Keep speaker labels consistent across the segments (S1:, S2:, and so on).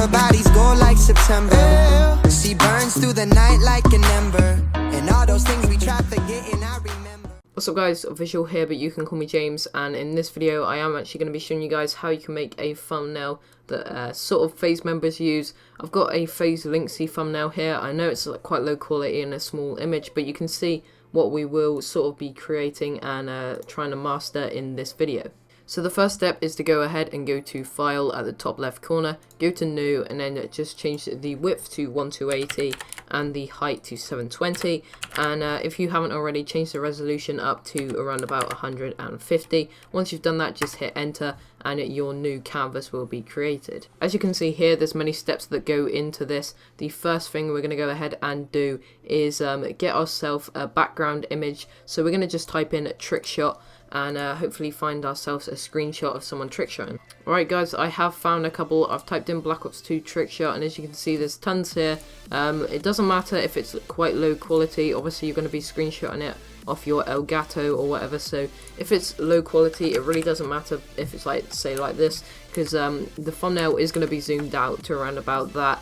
S1: her body's gold like September. She burns through the night like an ember. And all those things we tried forgetting, I remember.
S2: What's up guys, Visual here, but you can call me James, and in this video I am actually going to be showing you guys how you can make a thumbnail that sort of FaZe members use. I've got a FaZe Linksy thumbnail here. I know it's quite low quality and a small image, but you can see what we will sort of be creating and trying to master in this video. So the first step is to go ahead and go to File at the top left corner, go to New, and then just change the width to 1280 and the height to 720. And if you haven't already, change the resolution up to around about 150. Once you've done that, just hit enter and your new canvas will be created. As you can see here, there's many steps that go into this. The first thing we're going to go ahead and do is get ourselves a background image. So we're going to just type in trick shot and hopefully find ourselves a screenshot of someone trick shotting. Alright guys, I have found a couple. I've typed in Black Ops 2 trick shot, and as you can see there's tons here. It doesn't matter if it's quite low quality, obviously you're going to be screenshotting it off your Elgato or whatever, so if it's low quality it really doesn't matter if it's like, say like this, because the thumbnail is going to be zoomed out to around about that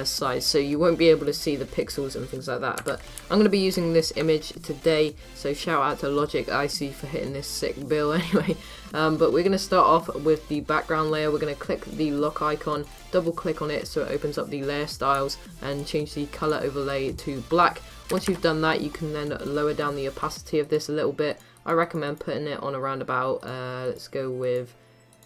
S2: size, so you won't be able to see the pixels and things like that. But I'm going to be using this image today, so shout out to Logic IC for hitting this sick bill anyway. But we're going to start off with the background layer. We're going to click the lock icon, double click on it so it opens up the layer styles, and change the color overlay to black. Once you've done that, you can then lower down the opacity of this a little bit. I recommend putting it on around about let's go with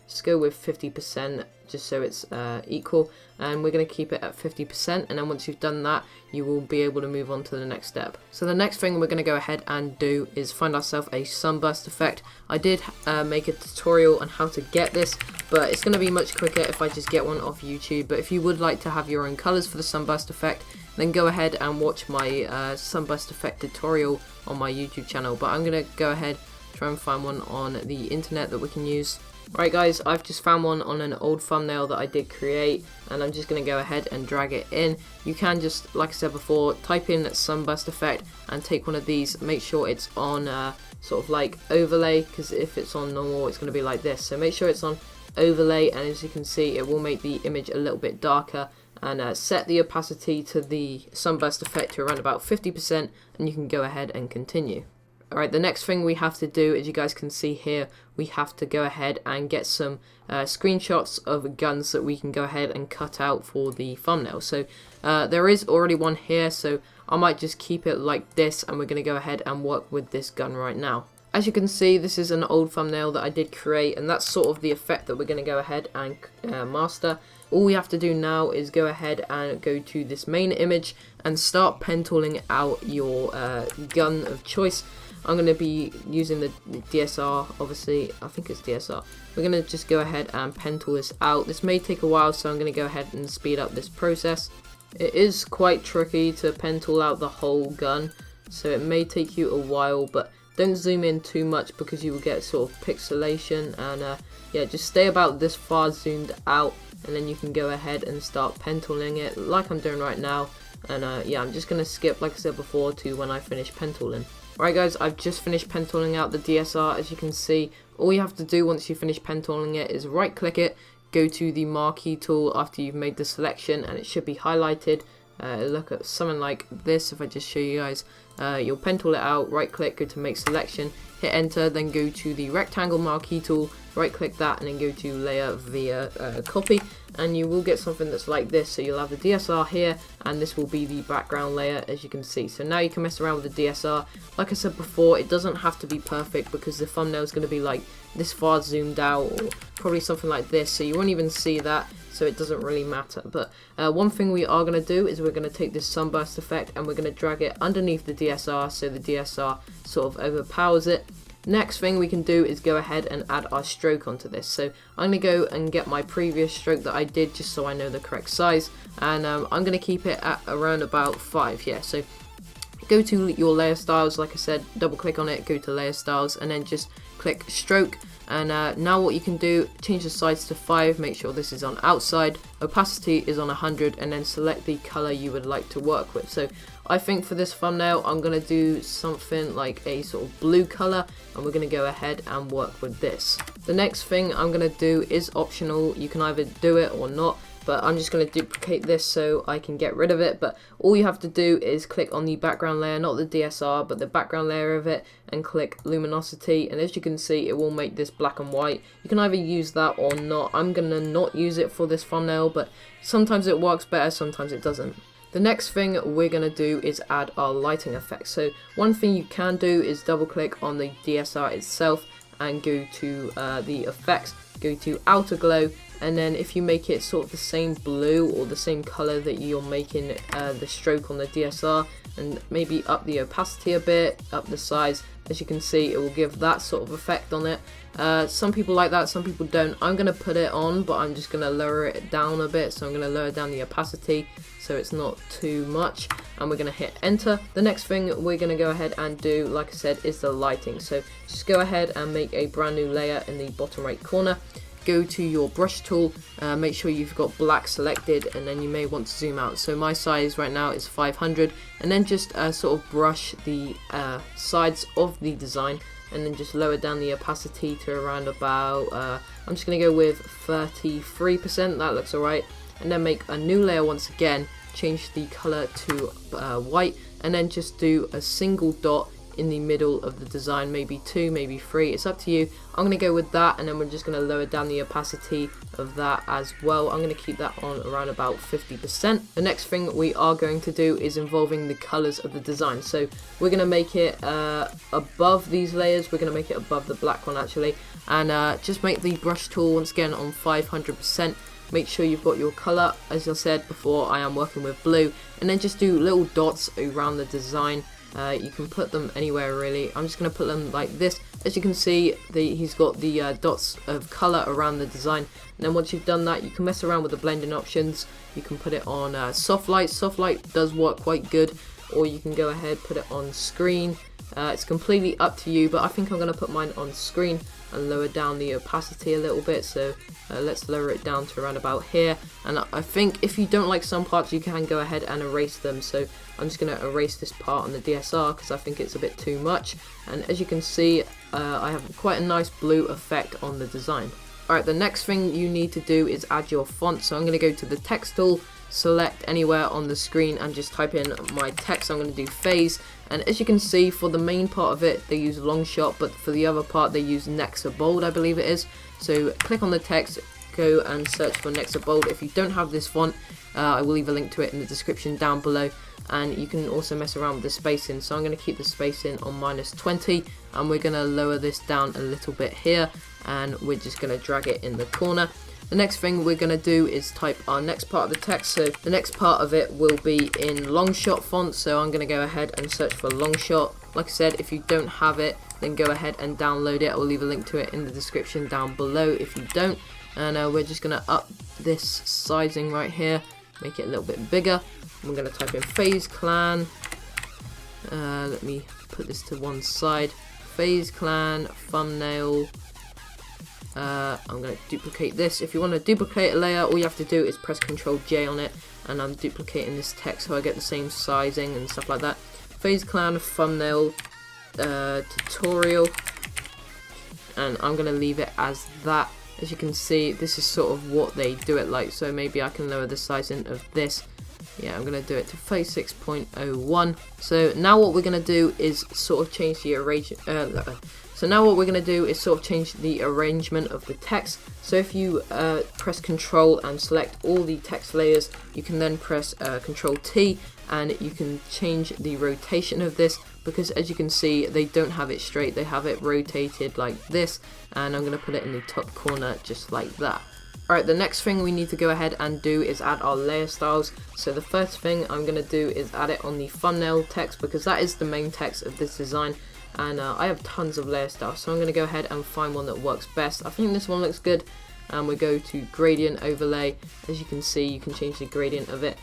S2: 50%, just so it's equal, and we're going to keep it at 50%, and then once you've done that you will be able to move on to the next step. So the next thing we're going to go ahead and do is find ourselves a sunburst effect. I did make a tutorial on how to get this, but it's going to be much quicker if I just get one off YouTube. But if you would like to have your own colors for the sunburst effect, then go ahead and watch my sunburst effect tutorial on my YouTube channel. But I'm going to go ahead try and find one on the internet that we can use. Right guys, I've just found one on an old thumbnail that I did create, and I'm just going to go ahead and drag it in. You can just, like I said before, type in sunburst effect and take one of these. Make sure it's on sort of like overlay, because if it's on normal it's going to be like this. So make sure it's on overlay, and as you can see it will make the image a little bit darker, and set the opacity to the sunburst effect to around about 50%, and you can go ahead and continue. Alright, the next thing we have to do, as you guys can see here, we have to go ahead and get some screenshots of guns that we can go ahead and cut out for the thumbnail. So there is already one here, so I might just keep it like this, and we're going to go ahead and work with this gun right now. As you can see, this is an old thumbnail that I did create, and that's sort of the effect that we're going to go ahead and master. All we have to do now is go ahead and go to this main image and start pen tooling out your gun of choice. I'm going to be using the DSR, obviously, I think it's DSR. We're going to just go ahead and pen tool this out. This may take a while, so I'm going to go ahead and speed up this process. It is quite tricky to pen tool out the whole gun, so it may take you a while, but don't zoom in too much because you will get sort of pixelation, and yeah, just stay about this far zoomed out, and then you can go ahead and start pen tooling it like I'm doing right now. And yeah, I'm just going to skip, like I said before, to when I finish pen tooling. Alright guys, I've just finished pen tooling out the DSR. As you can see, all you have to do once you finish pen tooling it is right click it, go to the marquee tool after you've made the selection, and it should be highlighted. Look at something like this. If I just show you guys, you'll pen tool it out, right click, go to make selection, hit enter, then go to the rectangle marquee tool, right click that, and then go to layer via copy, and you will get something that's like this. So you'll have the DSR here, and this will be the background layer, as you can see. So now you can mess around with the DSR. Like I said before, it doesn't have to be perfect because the thumbnail is going to be like this far zoomed out, or probably something like this, so you won't even see that, so it doesn't really matter. But one thing we are going to do is we're going to take this sunburst effect and we're going to drag it underneath the DSR, so the DSR sort of overpowers it. Next thing we can do is go ahead and add our stroke onto this. So I'm going to go and get my previous stroke that I did, just so I know the correct size, and I'm going to keep it at around about 5. Yeah, so go to your layer styles, like I said, double click on it, go to layer styles, and then just click stroke. And now what you can do, change the size to 5, make sure this is on outside, opacity is on 100, and then select the color you would like to work with. So I think for this thumbnail I'm going to do something like a sort of blue color, and we're going to go ahead and work with this. The next thing I'm going to do is optional. You can either do it or not. but I'm just going to duplicate this so I can get rid of it. But all you have to do is click on the background layer, not the DSR, but the background layer of it, and click luminosity, and as you can see, it will make this black and white. You can either use that or not. I'm going to not use it for this thumbnail, but sometimes it works better, sometimes it doesn't. The next thing we're going to do is add our lighting effects. So one thing you can do is double click on the DSR itself and go to the effects, go to outer glow, and then if you make it sort of the same blue or the same color that you're making the stroke on the DSR, and maybe up the opacity a bit, up the size, as you can see, it will give that sort of effect on it. Some people like that, some people don't. I'm going to put it on, but I'm just going to lower it down a bit. So I'm going to lower down the opacity so it's not too much, and we're going to hit enter. The next thing we're going to go ahead and do, like I said, is the lighting. So just go ahead and make a brand new layer in the bottom right corner. Go to your brush tool, make sure you've got black selected, and then you may want to zoom out. So my size right now is 500, and then just sort of brush the sides of the design, and then just lower down the opacity to around about, I'm just going to go with 33%, that looks alright, and then make a new layer once again, change the color to white, and then just do a single dot in the middle of the design, maybe 2, maybe 3, it's up to you. I'm going to go with that, and then we're just going to lower down the opacity of that as well. I'm going to keep that on around about 50%. The next thing we are going to do is involving the colors of the design. So we're going to make it above these layers, we're going to make it above the black one actually, and just make the brush tool once again on 500%. Make sure you've got your color. As I said before, I am working with blue, and then just do little dots around the design. You can put them anywhere really. I'm just going to put them like this. As you can see, he's got the dots of color around the design, and then once you've done that, you can mess around with the blending options. You can put it on soft light. Soft light does work quite good, or you can go ahead put it on screen. It's completely up to you, but I think I'm going to put mine on screen and lower down the opacity a little bit. So let's lower it down to around about here, and I think if you don't like some parts, you can go ahead and erase them. So I'm just going to erase this part on the DSR because I think it's a bit too much, and as you can see, I have quite a nice blue effect on the design. Alright, the next thing you need to do is add your font. So I'm going to go to the text tool, select anywhere on the screen, and just type in my text. I'm going to do FaZe, and as you can see, for the main part of it they use long shot, but for the other part they use Nexa Bold, I believe it is. So click on the text, go and search for Nexa Bold. If you don't have this font, I will leave a link to it in the description down below, and you can also mess around with the spacing. So I'm going to keep the spacing on -20, and we're going to lower this down a little bit here, and we're just going to drag it in the corner. The next thing we're going to do is type our next part of the text. So the next part of it will be in Longshot font, so I'm going to go ahead and search for Longshot. Like I said, if you don't have it, then go ahead and download it. I'll leave a link to it in the description down below if you don't. And we're just going to up this sizing right here, make it a little bit bigger. We're going to type in FaZe Clan. Let me put this to one side. FaZe Clan Thumbnail. I'm going to duplicate this. If you want to duplicate a layer, all you have to do is press Ctrl J on it, and I'm duplicating this text so I get the same sizing and stuff like that. FaZe Clan Thumbnail tutorial, and I'm going to leave it as that. As you can see, this is sort of what they do it like, so maybe I can lower the sizing of this. Yeah, I'm going to do it to 36.01. So now what we're going to do is sort of change the arrangement of the text. So if you press Control and select all the text layers, you can then press Control T, and you can change the rotation of this, because as you can see, they don't have it straight, they have it rotated like this, and I'm going to put it in the top corner just like that. Alright, the next thing we need to go ahead and do is add our layer styles. So the first thing I'm going to do is add it on the thumbnail text, because that is the main text of this design, and I have tons of layer styles, so I'm going to go ahead and find one that works best. I think this one looks good, and we go to gradient overlay. As you can see, you can change the gradient of it.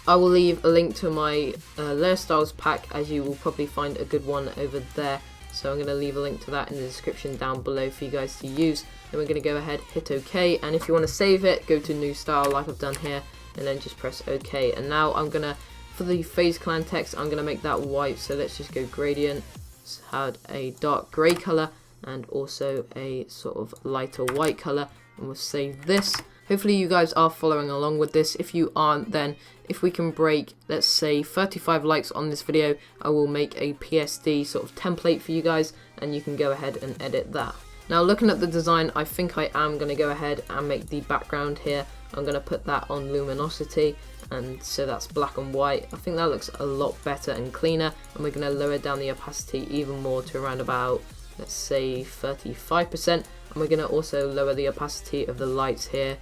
S2: I will leave a link to my layer styles pack, as you will probably find a good one over there. So I'm going to leave a link to that in the description down below for you guys to use. Then we're going to go ahead, hit OK, and if you want to save it, go to new style like I've done here, and then just press OK. And now I'm going to, for the FaZe Clan text, I'm going to make that white. So let's just go gradient, let's add a dark grey colour and also a sort of lighter white colour, and we'll save this. Hopefully you guys are following along with this. If you aren't, then if we can break, let's say 35 likes on this video, I will make a PSD sort of template for you guys, and you can go ahead and edit that. Now looking at the design, I think I am going to go ahead and make the background here. I'm going to put that on luminosity, and so that's black and white. I think that looks a lot better and cleaner, and we're going to lower down the opacity even more to around about, let's say 35%, and we're going to also lower the opacity of the lights here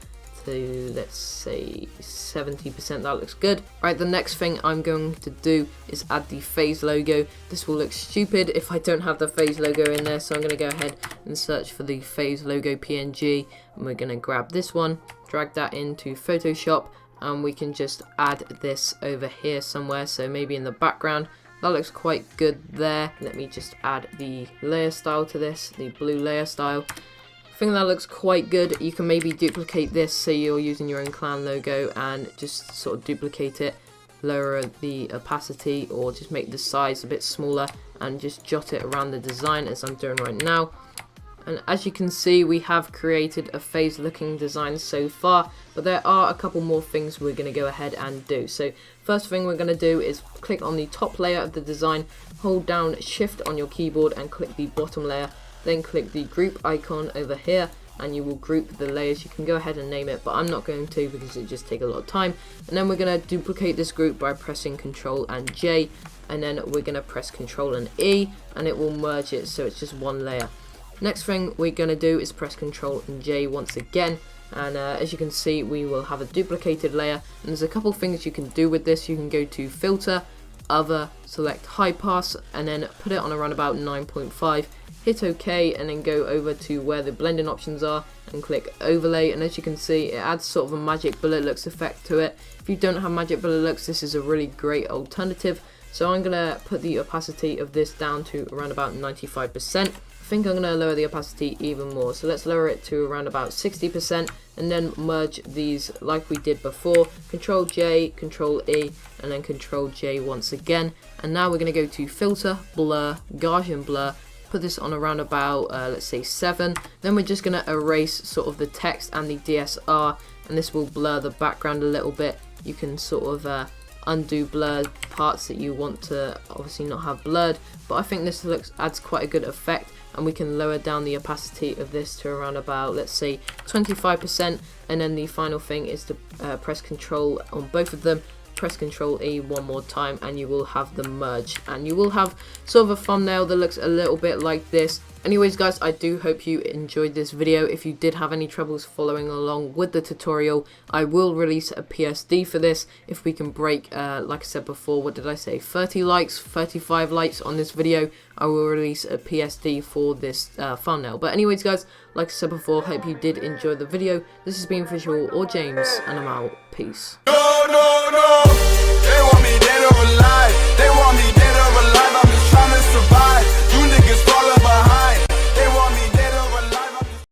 S2: to, let's say 70%. That looks good. Right, the next thing I'm going to do is add the FaZe logo. This will look stupid if I don't have the FaZe logo in there, so I'm going to go ahead and search for the FaZe logo PNG, and we're going to grab this one, drag that into Photoshop, and we can just add this over here somewhere, so maybe in the background. That looks quite good there. Let me just add the layer style to this, the blue layer style. I think that looks quite good. You can maybe duplicate this, so you're using your own clan logo, and just sort of duplicate it, lower the opacity, or just make the size a bit smaller and just jot it around the design as I'm doing right now. And as you can see, we have created a FaZe looking design so far, but there are a couple more things we're going to go ahead and do. So first thing we're going to do is click on the top layer of the design, hold down shift on your keyboard and click the bottom layer. Then click the group icon over here, and you will group the layers. You can go ahead and name it, but I'm not going to because it just takes a lot of time. And then we're going to duplicate this group by pressing Ctrl and J, and then we're going to press Ctrl and E, and it will merge it so it's just one layer. Next thing we're going to do is press Ctrl and J once again, and as you can see, we will have a duplicated layer. And there's a couple things you can do with this. You can go to Filter, Other, select High Pass, and then put it on around about 9.5. Hit OK, and then go over to where the blending options are and click overlay, and as you can see, it adds sort of a magic bullet looks effect to it. If you don't have magic bullet looks, this is a really great alternative. So I'm gonna put the opacity of this down to around about 95%. I think I'm gonna lower the opacity even more, so let's lower it to around about 60%, and then merge these like we did before. Control J, Control E, and then Control J once again. And now we're gonna go to Filter, Blur, Gaussian Blur. Put this on around about let's say 7. Then we're just going to erase sort of the text and the DSR, and this will blur the background a little bit. You can sort of undo blurred parts that you want to obviously not have blurred, but I think this adds quite a good effect, and we can lower down the opacity of this to around about, let's say 25%. And then the final thing is to press Control on both of them, press Ctrl E one more time, and you will have them merged, and you will have sort of a thumbnail that looks a little bit like this. Anyways guys, I do hope you enjoyed this video. If you did have any troubles following along with the tutorial, I will release a PSD for this. If we can break, like I said before, what did I say, 30 likes, 35 likes on this video, I will release a PSD for this thumbnail. But anyways guys, like I said before, hope you did enjoy the video. This has been Visual or James, and I'm out. Peace.
S3: No.